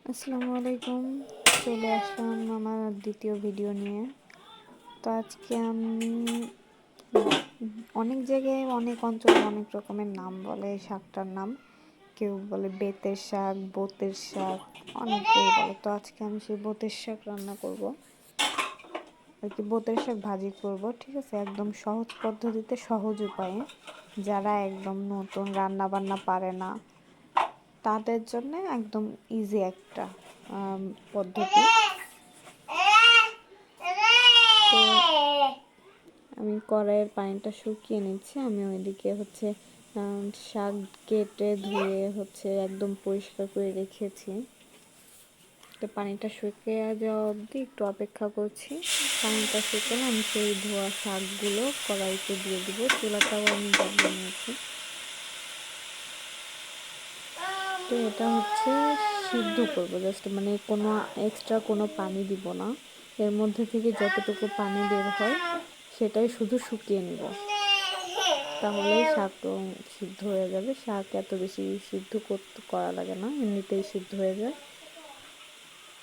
আসসালামু আলাইকুম। চলে আসলাম আমার দ্বিতীয় ভিডিও নিয়ে। তো আজকে আমি অনেক জায়গায় অনেক অঞ্চলে অনেক রকমের নাম বলে এই শাকটার নাম। কেউ বলে বেতের শাক, বোতের শাক, অনেকেই বলে। তো আজকে আমি সেই বোতের শাক রান্না করব আর কি, বোতের শাক ভাজি করব। ঠিক আছে, একদম সহজ পদ্ধতিতে, সহজ উপায়ে। যারা একদম নতুন রান্না বান্না পারে না তাদের জন্য একদম ইজি একটা পদ্ধতি। তো আমি কড়াইয়ের পানিটা শুকিয়ে নিচ্ছি। আমি ওইদিকে শাক কেটে ধুয়ে একদম পরিষ্কার করে রেখেছি। তো পানিটা শুকিয়ে যাওয়া অবধি একটু অপেক্ষা করছি। পানিটা শুকনো আমি সেই ধোয়া শাকগুলো কড়াইতে দিয়ে দিব। চুলাটাও আমি জ্বালিয়ে নিয়েছি। তো এটা সিদ্ধ করবো জাস্ট, মানে কোনো এক্সট্রা কোনো পানি দিব না। এর মধ্যে থেকে যতটুকু পানি বের হয় সেটাই শুধু শুকিয়ে নিব, তাহলেই শাক সিদ্ধ হয়ে যাবে। শাক এত বেশি সিদ্ধ করা লাগে না, এমনিতেই সিদ্ধ হয়ে যায়।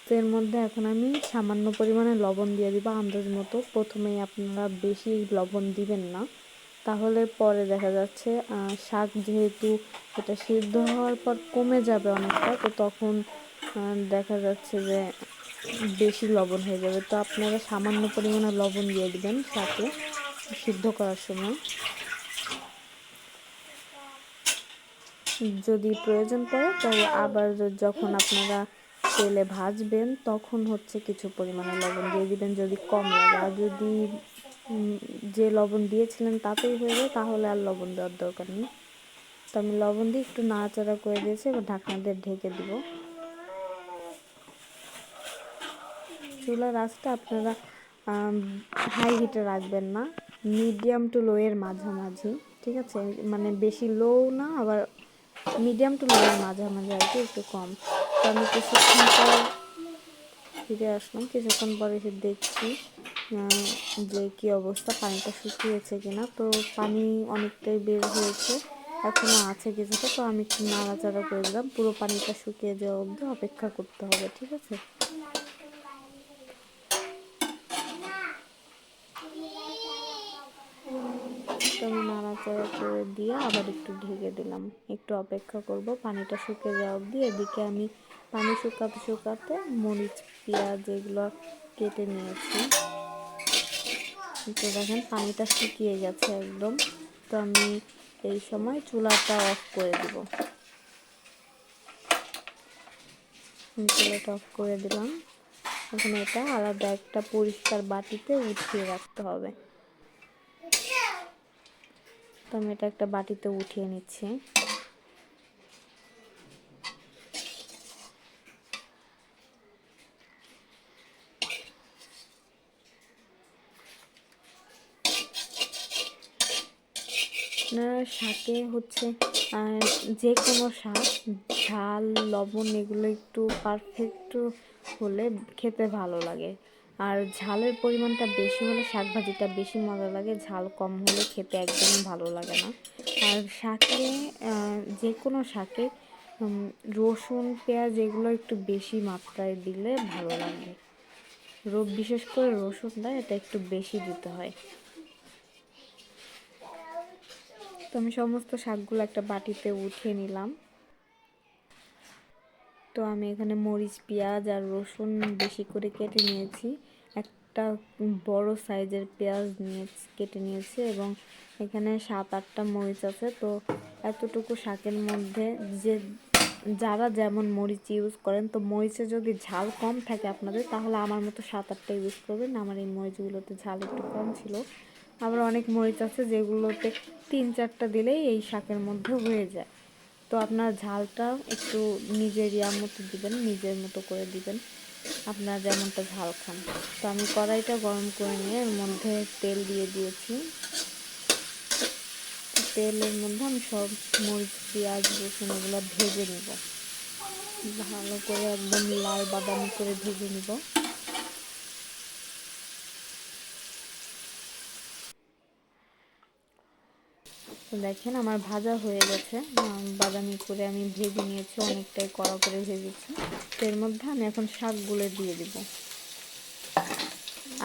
তো এর মধ্যে এখন আমি সামান্য পরিমাণে লবণ দিয়ে দিব আন্দাজ মতো। প্রথমেই আপনারা বেশি লবণ দিবেন না, তাহলে পরে দেখা যাচ্ছে শাক যেহেতু এটা সিদ্ধ হওয়ার পর কমে যাবে অনেকটা, তো তখন দেখা যাচ্ছে যে বেশি লবণ হয়ে যাবে। তো আপনারা সামান্য পরিমাণে লবণ দিয়ে দিবেন শাকে সিদ্ধ করার সময়। যদি প্রয়োজন পড়ে তবে আবার যখন আপনারা তেলে ভাজবেন তখন কিছু পরিমাণে লবণ দিয়ে দিবেন যদি কম লাগে। আর যদি যে লবণ দিয়েছিলেন তাতেই হয়ে যায় তাহলে আর লবণ দেওয়ার দরকার নেই। তো আমি লবণ দিয়ে একটু নাড়াচাড়া করে দিয়েছি, এবার ঢাকনা দিয়ে ঢেকে দিব। চুলার আঁচটা আপনারা হাই হিটে রাখবেন না, মিডিয়াম টু লো এর মাঝামাঝি। ঠিক আছে, মানে বেশি লো না, আবার মিডিয়াম টু লো এর মাঝামাঝি আর কি, একটু কম। তো আমি কিছুক্ষণ পর ফিরে আসলাম। কিছুক্ষণ পরে এসে দেখছি যে কি অবস্থা, পানিটা শুকিয়েছে কিনা। তো পানি অনেকটাই বের হয়েছে, এখনও আছে কিছুটা। তো আমি একটু নাড়াচাড়া করে দিলাম। পুরো পানিটা শুকিয়ে যাওয়া অবধি অপেক্ষা করতে হবে। ঠিক আছে, তো আমি নাড়াচাড়া করে দিয়ে আবার একটু ঢেকে দিলাম। একটু অপেক্ষা করব পানিটা শুকিয়ে যাওয়া অবধি। এদিকে আমি পানি শুকাতে শুকাতে মরিচ, পেঁয়াজ এগুলো কেটে নিয়েছি। তো দেখেন পানিটা শুকিয়ে গেছে একদম। তো আমি এই সময় চুলাটা অফ করে দিব। চুলাটা অফ করে দিলাম। এখন এটা আলাদা একটা পরিষ্কার বাটিতে উঠিয়ে রাখতে হবে। তো আমি এটা একটা বাটিতে উঠিয়ে নিচ্ছি। আপনারা শাকে যে কোনো শাক ঝাল, লবণ এগুলো একটু পারফেক্ট হলে খেতে ভালো লাগে। আর ঝালের পরিমাণটা বেশি হলে শাক ভাজিটা বেশি মজা লাগে, ঝাল কম হলে খেতে একদমই ভালো লাগে না। আর শাকে যে কোনো শাকে রসুন, পেঁয়াজ এগুলো একটু বেশি মাত্রায় দিলে ভালো লাগবে। বিশেষ করে রসুনটা এটা একটু বেশি দিতে হয়। তো আমি সমস্ত শাকগুলো একটা বাটিতে উঠিয়ে নিলাম। তো আমি এখানে মরিচ, পেঁয়াজ আর রসুন বেশি করে কেটে নিয়েছি। একটা বড় সাইজের পেঁয়াজ কেটে নিয়েছি এবং এখানে 7-8টা মরিচ আছে। তো এতটুকু শাকের মধ্যে যারা যেমন মরিচ ইউজ করেন, তো মরিচে যদি ঝাল কম থাকে আপনাদের, তাহলে আমার মতো 7-8টা ইউজ করবেন। আমার এই মরিচগুলোতে ঝাল একটু কম ছিল। আবার অনেক মরিচ আছে যেগুলোতে 3-4টা দিলেই এই শাকের মধ্যে হয়ে যায়। তো আপনার ঝালটা একটু নিজের মতো দিবেন, নিজের মতো করে দিবেন, আপনারা যেমনটা ঝাল খান। তো আমি কড়াইটা গরম করে নিয়ে এর মধ্যে তেল দিয়ে দিয়েছি। তেলের মধ্যে আমি সব মরিচ, পেঁয়াজ, রসুন এগুলো ভেজে নেব, ভালো করে একদম লাল বাদামি করে ভেজে নেব। তো দেখেন আমার ভাজা হয়ে গেছে, বাদামি করে আমি ভেজে নিয়েছি, অনেকটাই কড়া করে ভেজেছি। তো এর মধ্যে আমি এখন শাকগুলো দিয়ে দিব।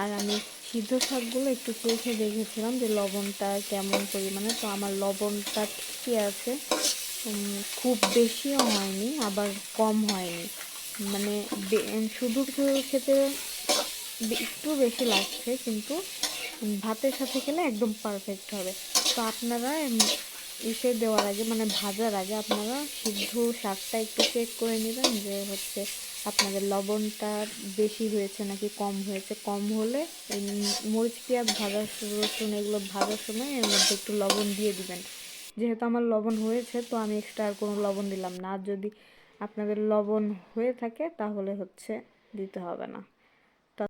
আর আমি সিদ্ধ শাকগুলো একটু চেখে দেখেছিলাম যে লবণটা কেমন পরিমাণে, তো আমার লবণটা ঠিকই আছে, খুব বেশিও হয়নি আবার কম হয়নি, মানে শুধু খেতে একটু বেশি লাগছে, কিন্তু ভাতের সাথে খেলে একদম পারফেক্ট হবে। তো আপনারা ইসে দেওয়ার আগে মানে ভাজার আগে আপনারা সিদ্ধ শাকটা একটু চেক করে নেবেন যে হচ্ছে আপনাদের লবণটা বেশি হয়েছে নাকি কম হয়েছে। কম হলে এই মরিচ পেঁয়াজ ভাজার রসুন এগুলো ভাজার সময় এর মধ্যে একটু লবণ দিয়ে দিবেন। যেহেতু আমার লবণ হয়েছে তো আমি এক্সট্রা আর কোনো লবণ দিলাম না। আর যদি আপনাদের লবণ হয়ে থাকে তাহলে হচ্ছে দিতে হবে না।